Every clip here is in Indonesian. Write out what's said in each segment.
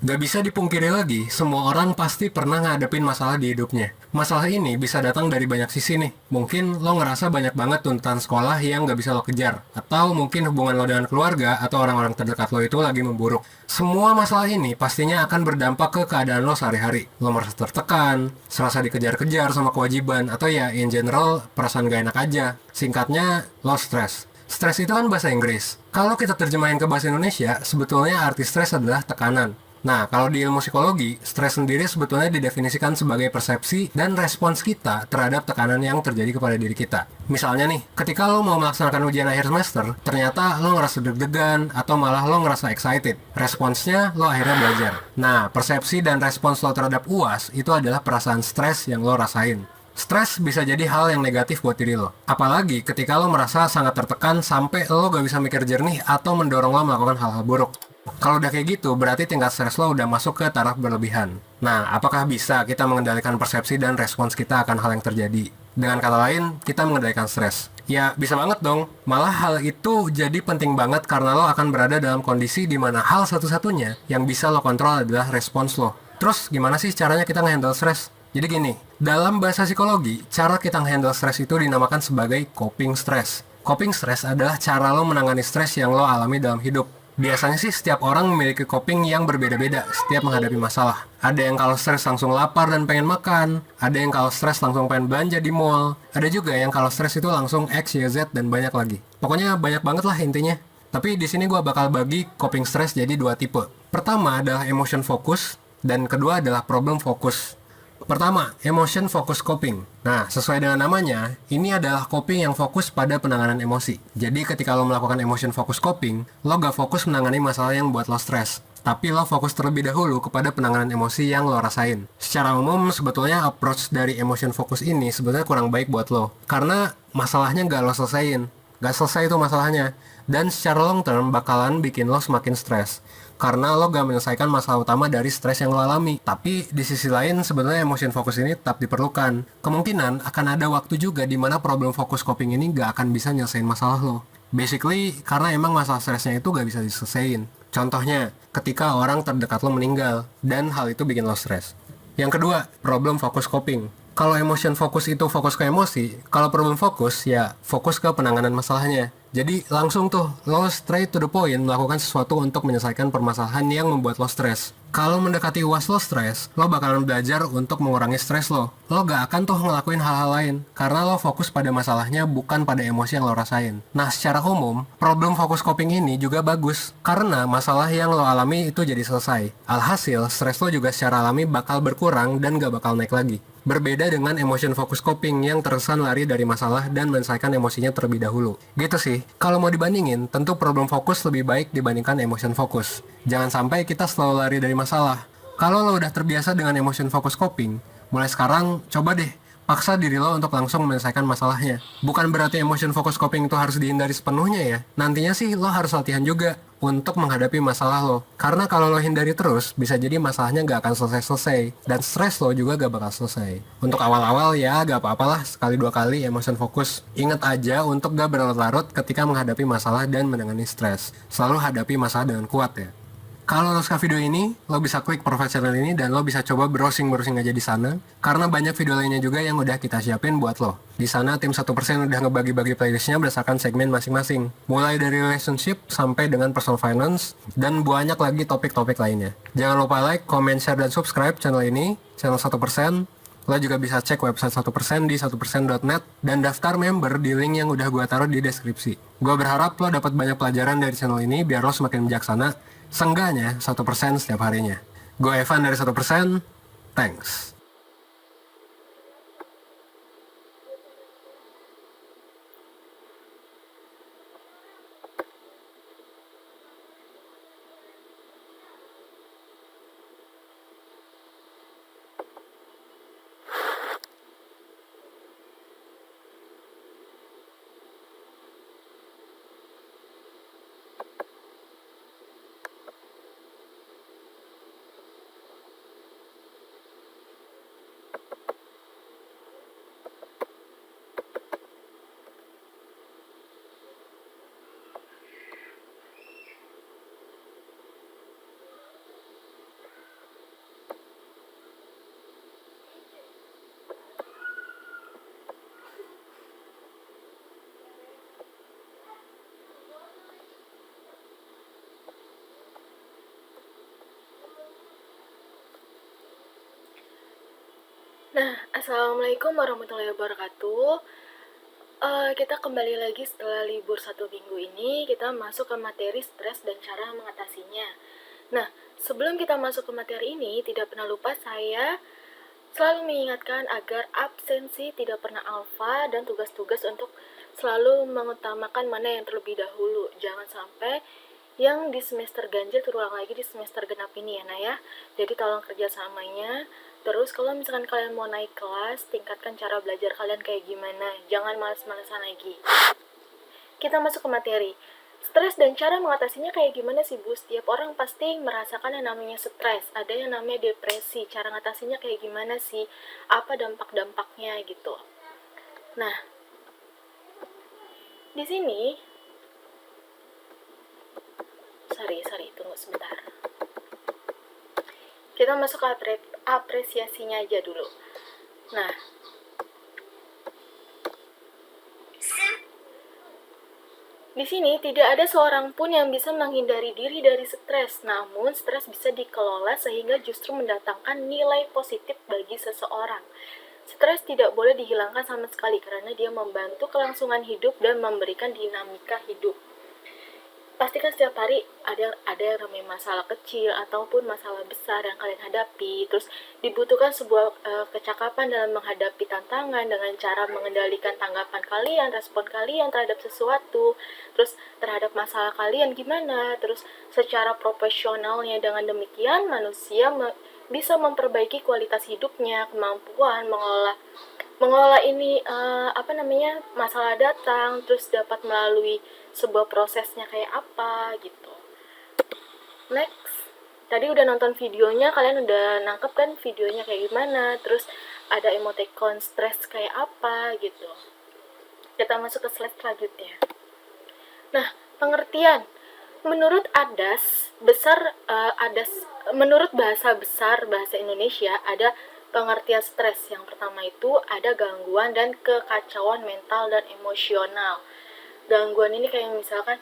Gak bisa dipungkiri lagi, semua orang pasti pernah ngadepin masalah di hidupnya. Masalah ini bisa datang dari banyak sisi nih. Mungkin lo ngerasa banyak banget tuntutan sekolah yang gak bisa lo kejar. Atau mungkin hubungan lo dengan keluarga atau orang-orang terdekat lo itu lagi memburuk. Semua masalah ini pastinya akan berdampak ke keadaan lo sehari-hari. Lo merasa tertekan, serasa dikejar-kejar sama kewajiban, atau ya in general perasaan gak enak aja. Singkatnya, lo stres. Stres itu kan bahasa Inggris. Kalau kita terjemahin ke bahasa Indonesia, sebetulnya arti stres adalah tekanan. Nah, kalau di ilmu psikologi, stres sendiri sebetulnya didefinisikan sebagai persepsi dan respons kita terhadap tekanan yang terjadi kepada diri kita. Misalnya nih, ketika lo mau melaksanakan ujian akhir semester, ternyata lo ngerasa deg-degan atau malah lo ngerasa excited. Responsnya, lo akhirnya belajar. Nah, persepsi dan respons lo terhadap UAS itu adalah perasaan stres yang lo rasain. Stres bisa jadi hal yang negatif buat diri lo. Apalagi ketika lo merasa sangat tertekan sampai lo gak bisa mikir jernih atau mendorong lo melakukan hal-hal buruk. Kalau udah kayak gitu, berarti tingkat stres lo udah masuk ke taraf berlebihan. Nah, apakah bisa kita mengendalikan persepsi dan respons kita akan hal yang terjadi? Dengan kata lain, kita mengendalikan stres. Ya, bisa banget dong. Malah hal itu jadi penting banget karena lo akan berada dalam kondisi di mana hal satu-satunya yang bisa lo kontrol adalah respons lo. Terus, gimana sih caranya kita nge-handle stres? Jadi gini, dalam bahasa psikologi, cara kita nge-handle stres itu dinamakan sebagai coping stress. Coping stress adalah cara lo menangani stres yang lo alami dalam hidup. Biasanya sih setiap orang memiliki coping yang berbeda-beda setiap menghadapi masalah. Ada yang kalau stres langsung lapar dan pengen makan, ada yang kalau stres langsung pengen belanja di mall, ada juga yang kalau stres itu langsung X, Y, Z, dan banyak lagi. Pokoknya banyak banget lah intinya. Tapi di sini gue bakal bagi coping stress jadi dua tipe. Pertama adalah emotion focus, dan kedua adalah problem focus. Pertama, emotion focus coping. Nah, sesuai dengan namanya, ini adalah coping yang fokus pada penanganan emosi. Jadi ketika lo melakukan emotion focus coping, lo gak fokus menangani masalah yang buat lo stres, tapi lo fokus terlebih dahulu kepada penanganan emosi yang lo rasain. Secara umum, sebetulnya approach dari emotion focus ini sebetulnya kurang baik buat lo, karena masalahnya gak lo selesain. Gak selesai itu masalahnya. Dan secara long term bakalan bikin lo semakin stres. Karena lo gak menyelesaikan masalah utama dari stres yang lo alami. Tapi di sisi lain sebenarnya emotion focus ini tetap diperlukan. Kemungkinan akan ada waktu juga di mana problem focus coping ini gak akan bisa nyelesain masalah lo. Basically, karena emang masalah stresnya itu gak bisa diselesain. Contohnya, ketika orang terdekat lo meninggal, dan hal itu bikin lo stres. Yang kedua, problem focus coping. Kalau emotion focus itu fokus ke emosi, kalau problem focus ya fokus ke penanganan masalahnya. Jadi langsung tuh, lo straight to the point melakukan sesuatu untuk menyelesaikan permasalahan yang membuat lo stres. Kalau mendekati UAS lo stres, lo bakalan belajar untuk mengurangi stres lo. Lo gak akan tuh ngelakuin hal-hal lain, karena lo fokus pada masalahnya bukan pada emosi yang lo rasain. Nah, secara umum, problem fokus coping ini juga bagus, karena masalah yang lo alami itu jadi selesai. Alhasil, stres lo juga secara alami bakal berkurang dan gak bakal naik lagi. Berbeda dengan emotion focus coping yang terkesan lari dari masalah dan menyelesaikan emosinya terlebih dahulu. Gitu sih, kalau mau dibandingin, tentu problem fokus lebih baik dibandingkan emotion focus. Jangan sampai kita selalu lari dari masalah. Kalau lo udah terbiasa dengan emotion focus coping, mulai sekarang coba deh paksa diri lo untuk langsung menyelesaikan masalahnya. Bukan berarti emotion focus coping itu harus dihindari sepenuhnya ya. Nantinya sih lo harus latihan juga untuk menghadapi masalah lo. Karena kalau lo hindari terus, bisa jadi masalahnya gak akan selesai-selesai. Dan stres lo juga gak bakal selesai. Untuk awal-awal ya gak apa-apalah sekali dua kali emotion focus. Ingat aja untuk gak berlarut-larut ketika menghadapi masalah dan menangani stres. Selalu hadapi masalah dengan kuat ya. Kalau lo suka video ini, lo bisa klik profile channel ini dan lo bisa coba browsing-browsing aja di sana. Karena banyak video lainnya juga yang udah kita siapin buat lo. Di sana tim 1% udah ngebagi-bagi playlistnya berdasarkan segmen masing-masing. Mulai dari relationship sampai dengan personal finance dan banyak lagi topik-topik lainnya. Jangan lupa like, comment, share, dan subscribe channel ini, channel 1%. Lo juga bisa cek website 1% di 1%.net dan daftar member di link yang udah gue taruh di deskripsi. Gue berharap lo dapat banyak pelajaran dari channel ini biar lo semakin bijaksana. Seenggaknya 1% setiap harinya. Gue Evan dari 1%. Thanks. Nah, Assalamualaikum warahmatullahi wabarakatuh. Kita kembali lagi setelah libur 1 minggu ini, kita masuk ke materi stres dan cara mengatasinya. Nah, sebelum kita masuk ke materi ini, tidak pernah lupa saya selalu mengingatkan agar absensi tidak pernah alfa dan tugas-tugas untuk selalu mengutamakan mana yang terlebih dahulu. Jangan sampai yang di semester ganjil terulang lagi di semester genap ini ya, Nah ya. Jadi tolong kerjasamanya. Terus kalau misalkan kalian mau naik kelas, tingkatkan cara belajar kalian kayak gimana. Jangan males-malesan lagi. Kita masuk ke materi. Stres dan cara mengatasinya kayak gimana sih, Bu? Setiap orang pasti merasakan yang namanya stres. Ada yang namanya depresi. Cara mengatasinya kayak gimana sih? Apa dampak-dampaknya gitu. Nah, di sini, sorry, tunggu sebentar. Kita masuk ke apresiasinya aja dulu. Nah, di sini tidak ada seorang pun yang bisa menghindari diri dari stres, namun stres bisa dikelola sehingga justru mendatangkan nilai positif bagi seseorang. Stres tidak boleh dihilangkan sama sekali karena dia membantu kelangsungan hidup dan memberikan dinamika hidup. Pastikan setiap hari ada yang namanya masalah kecil ataupun masalah besar yang kalian hadapi. Terus dibutuhkan sebuah kecakapan dalam menghadapi tantangan dengan cara mengendalikan tanggapan kalian, respon kalian terhadap sesuatu. Terus terhadap masalah kalian gimana? Terus secara profesionalnya dengan demikian manusia bisa memperbaiki kualitas hidupnya, kemampuan mengelola ini masalah datang, terus dapat melalui sebuah prosesnya kayak apa gitu. Next, tadi udah nonton videonya, kalian udah nangkep kan videonya kayak gimana, terus ada emoticon stres kayak apa gitu. Kita masuk ke slide selanjutnya. Nah, pengertian menurut menurut bahasa besar bahasa Indonesia ada pengertian stres. Yang pertama itu ada gangguan dan kekacauan mental dan emosional. Gangguan ini kayak misalkan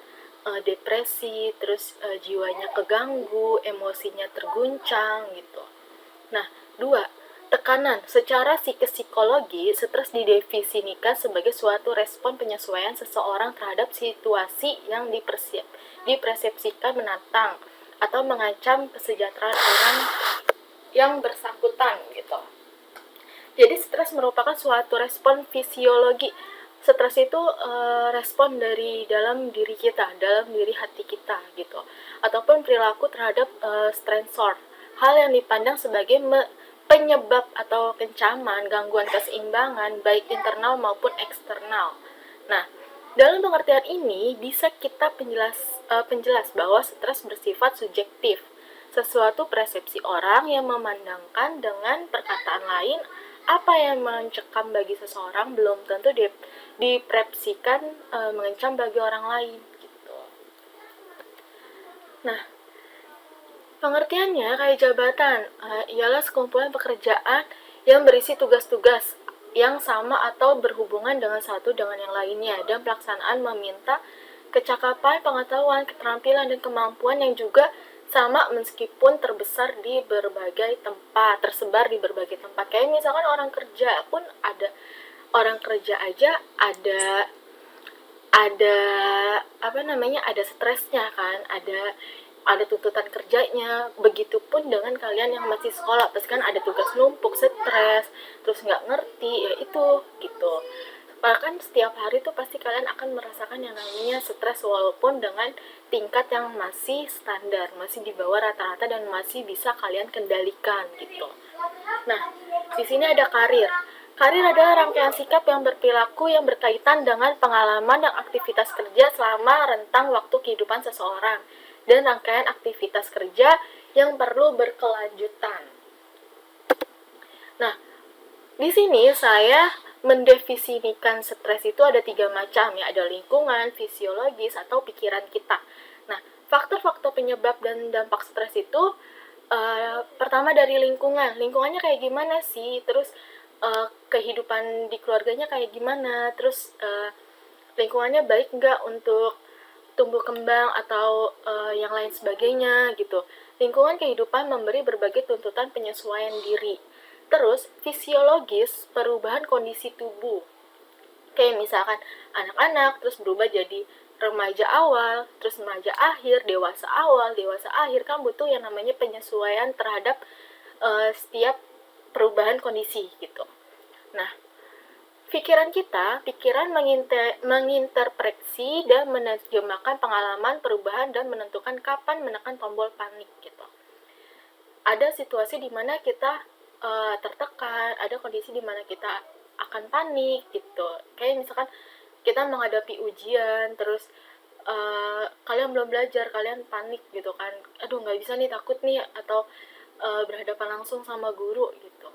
depresi, terus jiwanya keganggu, emosinya terguncang gitu. Nah, 2. Tekanan. Secara psikologi, stres didefinisikan sebagai suatu respon penyesuaian seseorang terhadap situasi yang dipersepsikan menantang atau mengancam kesejahteraan orang yang bersangkutan gitu. Jadi stres merupakan suatu respon fisiologi. Stres itu respon dari dalam diri kita, dalam diri hati kita gitu. Ataupun perilaku terhadap stressor. Hal yang dipandang sebagai penyebab atau kencaman, gangguan keseimbangan baik internal maupun eksternal. Nah, dalam pengertian ini bisa kita penjelas bahwa stres bersifat subjektif, sesuatu persepsi orang yang memandangkan dengan perkataan lain apa yang mencekam bagi seseorang belum tentu dipersepsikan mengancam bagi orang lain gitu. Nah, pengertiannya kayak jabatan ialah sekumpulan pekerjaan yang berisi tugas-tugas yang sama atau berhubungan dengan satu dengan yang lainnya, dan pelaksanaan meminta kecakapan, pengetahuan, keterampilan, dan kemampuan yang juga sama meskipun tersebar di berbagai tempat. Kayak misalkan orang kerja pun orang kerja aja ada ada stresnya kan, ada tuntutan kerjanya. Begitupun dengan kalian yang masih sekolah, pasti kan ada tugas numpuk, stres, terus nggak ngerti, ya itu gitu. Bahkan setiap hari tuh pasti kalian akan merasakan yang namanya stres walaupun dengan tingkat yang masih standar, masih di bawah rata-rata dan masih bisa kalian kendalikan gitu. Nah, di sini ada karir. Karir adalah rangkaian sikap yang berperilaku yang berkaitan dengan pengalaman dan aktivitas kerja selama rentang waktu kehidupan seseorang, dan rangkaian aktivitas kerja yang perlu berkelanjutan. Nah, di sini saya mendefinisikan stres itu ada 3 macam ya, ada lingkungan, fisiologis, atau pikiran kita. Nah, faktor-faktor penyebab dan dampak stres itu pertama dari lingkungan. Lingkungannya kayak gimana sih? Terus kehidupan di keluarganya kayak gimana? Terus lingkungannya baik nggak untuk tumbuh kembang atau yang lain sebagainya gitu. Lingkungan kehidupan memberi berbagai tuntutan penyesuaian diri. Terus fisiologis perubahan kondisi tubuh. Kayak misalkan anak-anak terus berubah jadi remaja awal, terus remaja akhir, dewasa awal, dewasa akhir, kan butuh yang namanya penyesuaian terhadap setiap perubahan kondisi gitu. Nah, pikiran menginterpretasi dan menerjemahkan pengalaman perubahan dan menentukan kapan menekan tombol panik gitu. Ada situasi di mana kita tertekan, ada kondisi di mana kita akan panik gitu. Kayak misalkan kita menghadapi ujian, terus kalian belum belajar, kalian panik gitu kan. Aduh, nggak bisa nih, takut nih, atau berhadapan langsung sama guru gitu.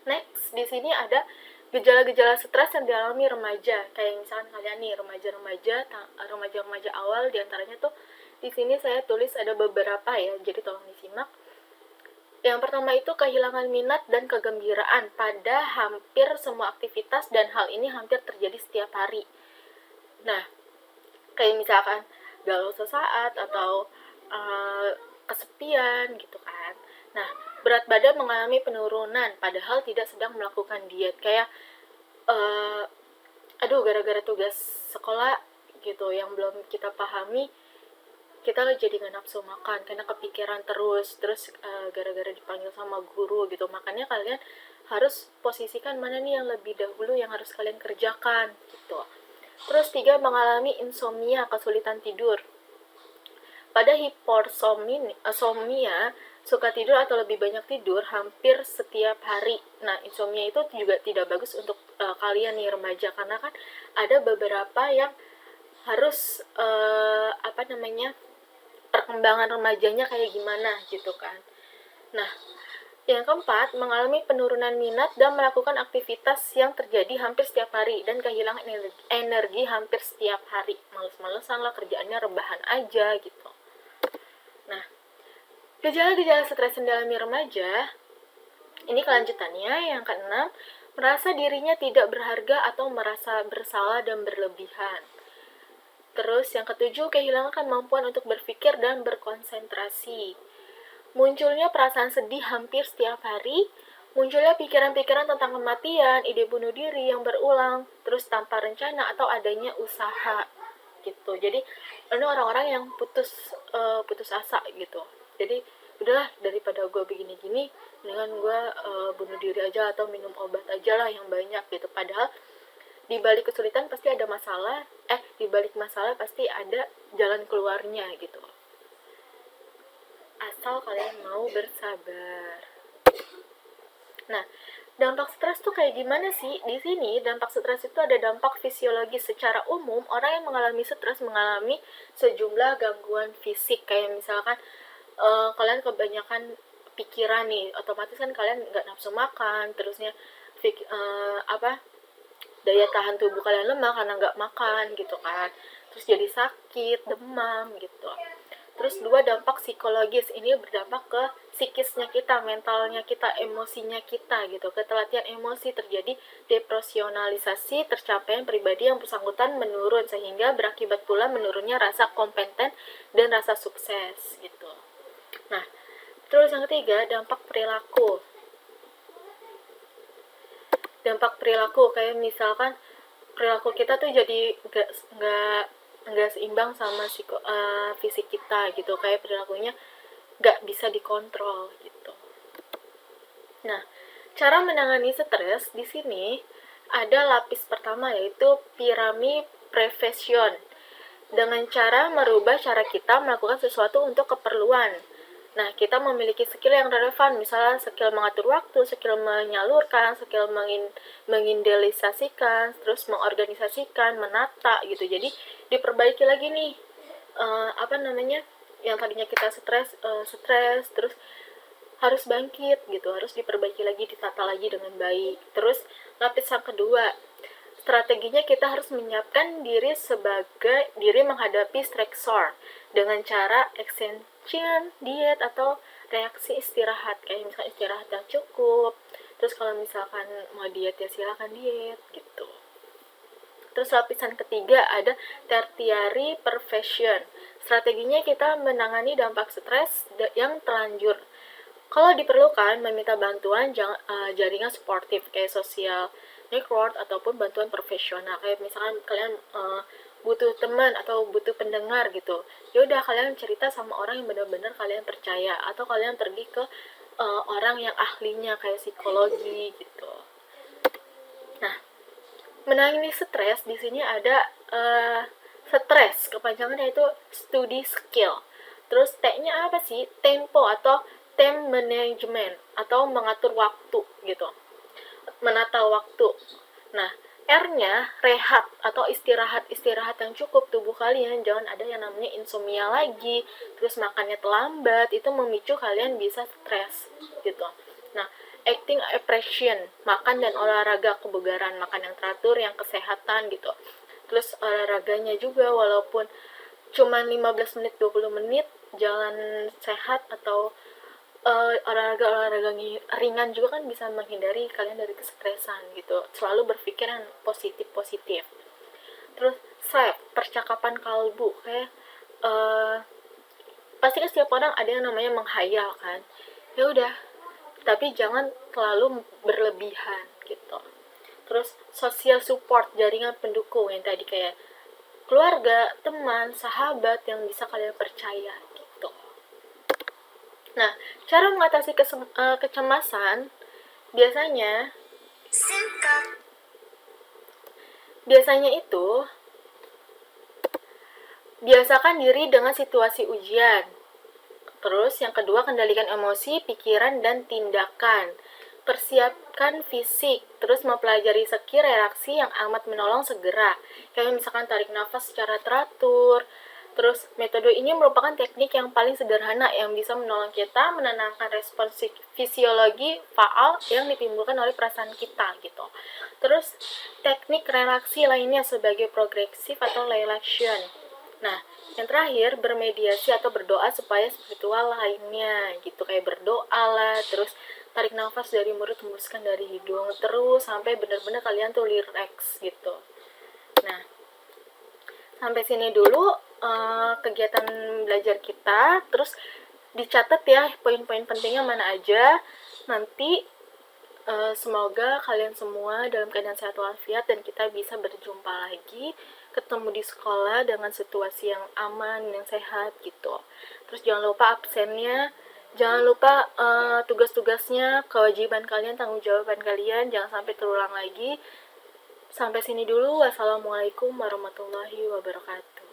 Next, di sini ada gejala-gejala stres yang dialami remaja. Kayak misalkan kalian nih remaja awal, diantaranya tuh di sini saya tulis ada beberapa ya, jadi tolong disimak. Yang pertama itu kehilangan minat dan kegembiraan pada hampir semua aktivitas, dan hal ini hampir terjadi setiap hari. Nah, kayak misalkan galau sesaat atau kesepian gitu kan. Nah, berat badan mengalami penurunan padahal tidak sedang melakukan diet. Kayak aduh, gara-gara tugas sekolah gitu yang belum kita pahami, kita jadi nggak nafsu makan karena kepikiran terus gara-gara dipanggil sama guru gitu. Makanya kalian harus posisikan mana nih yang lebih dahulu yang harus kalian kerjakan gitu. Terus 3, mengalami insomnia, kesulitan tidur. Pada hipersomnia, suka tidur atau lebih banyak tidur hampir setiap hari. Nah, insomnia itu juga tidak bagus untuk kalian nih remaja, karena kan ada beberapa yang harus perkembangan remajanya kayak gimana gitu kan. Nah, yang keempat, mengalami penurunan minat dan melakukan aktivitas yang terjadi hampir setiap hari dan kehilangan energi hampir setiap hari. Males-malesan lah, kerjaannya rebahan aja gitu. Nah, gejala-gejala stres yang dialami remaja, ini kelanjutannya. Yang keenam, merasa dirinya tidak berharga atau merasa bersalah dan berlebihan. Terus yang ketujuh, kehilangan kemampuan untuk berpikir dan berkonsentrasi. Munculnya perasaan sedih hampir setiap hari, munculnya pikiran-pikiran tentang kematian, ide bunuh diri yang berulang, terus tanpa rencana atau adanya usaha gitu. Jadi ini orang-orang yang putus asa gitu. Jadi udahlah, daripada gue begini-gini, mendingan gue bunuh diri aja atau minum obat aja lah yang banyak gitu. Padahal di balik kesulitan pasti ada masalah, di balik masalah pasti ada jalan keluarnya gitu. Asal kalian mau bersabar. Nah, dampak stres tuh kayak gimana sih? Di sini dampak stres itu ada dampak fisiologis. Secara umum, orang yang mengalami stres mengalami sejumlah gangguan fisik. Kayak misalkan kalian kebanyakan pikiran nih, otomatis kan kalian nggak nafsu makan, terusnya daya tahan tubuh kalian lemah karena nggak makan gitu kan, terus jadi sakit, demam gitu. Terus 2, dampak psikologis, ini berdampak ke psikisnya kita, mentalnya kita, emosinya kita gitu. Ketelatian emosi, terjadi depresionalisasi, tercapaian pribadi yang bersangkutan menurun, sehingga berakibat pula menurunnya rasa kompeten dan rasa sukses gitu. Nah, terus yang ketiga, dampak perilaku. Dampak perilaku kayak misalkan perilaku kita tuh jadi nggak seimbang sama fisik kita gitu, kayak perilakunya nggak bisa dikontrol gitu. Nah, cara menangani stres di sini ada lapis pertama, yaitu piramid prevention, dengan cara merubah cara kita melakukan sesuatu untuk keperluan. Nah, kita memiliki skill yang relevan, misalnya skill mengatur waktu, skill menyalurkan, skill mengindelisasikan, terus mengorganisasikan, menata gitu. Jadi diperbaiki lagi nih yang tadinya kita stres terus harus bangkit gitu, harus diperbaiki lagi, ditata lagi dengan baik. Terus lapis yang kedua, strateginya kita harus menyiapkan diri menghadapi stresor dengan cara extension, diet, atau reaksi istirahat. Kayak misalkan istirahat yang cukup, terus kalau misalkan mau diet ya silakan diet gitu. Terus lapisan ketiga ada tertiary prevention. Strateginya kita menangani dampak stres yang terlanjur. Kalau diperlukan, meminta bantuan jaringan suportif kayak sosial network ataupun bantuan profesional. Kayak misalkan kalian butuh teman atau butuh pendengar gitu. Ya udah kalian cerita sama orang yang benar-benar kalian percaya atau kalian pergi ke orang yang ahlinya kayak psikologi gitu. Nah, menangani stres di sini ada stres kepanjangannya itu studi skill. Terus T-nya apa sih? Tempo atau time management atau mengatur waktu gitu. Menata waktu. Nah, R-nya rehat atau istirahat yang cukup tubuh kalian. Jangan ada yang namanya insomnia lagi, terus makannya terlambat, itu memicu kalian bisa stres gitu. Nah, acting appreciation, makan dan olahraga kebugaran, makan yang teratur, yang kesehatan gitu. Terus olahraganya juga walaupun cuma 15 menit 20 menit jalan sehat atau olahraga ringan juga kan bisa menghindari kalian dari kesetresan gitu. Selalu berpikir yang positif. Terus sleep, percakapan kalbu kayak pasti kan setiap orang ada yang namanya menghayal kan. Ya udah, tapi jangan terlalu berlebihan gitu. Terus social support, jaringan pendukung yang tadi kayak keluarga, teman, sahabat yang bisa kalian percaya gitu. Nah, cara mengatasi kecemasan biasanya itu biasakan diri dengan situasi ujian. Terus yang kedua, kendalikan emosi, pikiran, dan tindakan. Persiapkan fisik, terus mempelajari skill reaksi yang amat menolong segera. Kayak misalkan tarik nafas secara teratur. Terus metode ini merupakan teknik yang paling sederhana yang bisa menolong kita menenangkan respons fisiologi faal yang ditimbulkan oleh perasaan kita gitu. Terus teknik relaksi lainnya sebagai progresif atau relaxation. Nah, yang terakhir bermediasi atau berdoa supaya spiritual lainnya gitu, kayak berdoa lah, terus tarik nafas dari mulut, hembuskan dari hidung, terus sampai benar-benar kalian tuh relax gitu. Nah, sampai sini dulu kegiatan belajar kita, terus dicatat ya poin-poin pentingnya mana aja. Nanti semoga kalian semua dalam keadaan sehat walafiat dan kita bisa berjumpa lagi, ketemu di sekolah dengan situasi yang aman, yang sehat gitu. Terus jangan lupa absennya, jangan lupa tugas-tugasnya, kewajiban kalian, tanggung jawaban kalian, jangan sampai terulang lagi. Sampai sini dulu. Wassalamualaikum warahmatullahi wabarakatuh.